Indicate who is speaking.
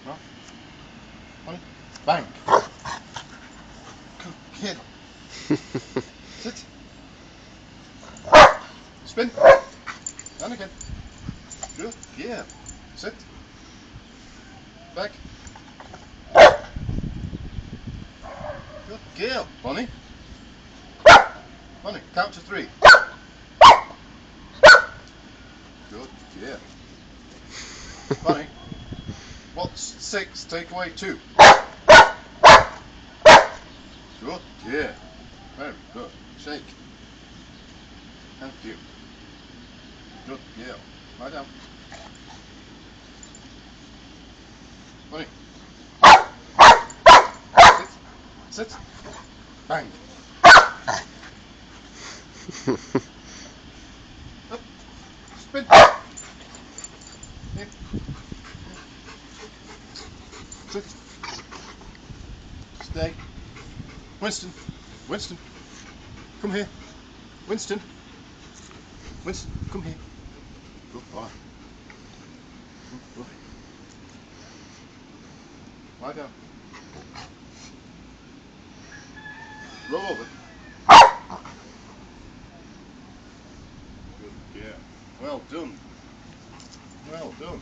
Speaker 1: No? Bonnie? Bang. Good kid. Sit. Spin. And again. Good. Yeah. Sit. Back. Good girl, Bonnie. Bonnie, count to 3. Good girl. Bonnie, what's 6 take away 2? Good girl. Very good. Shake. Thank you. Good girl. Lie down. Bonnie. Sit. Sit. Bang. Up. Spin. In. Sit. Stay. Winston. Winston. Come here. Winston. Winston, come here. Good boy. Good boy. Lie down. Roll over. Good girl. Well done. Well done.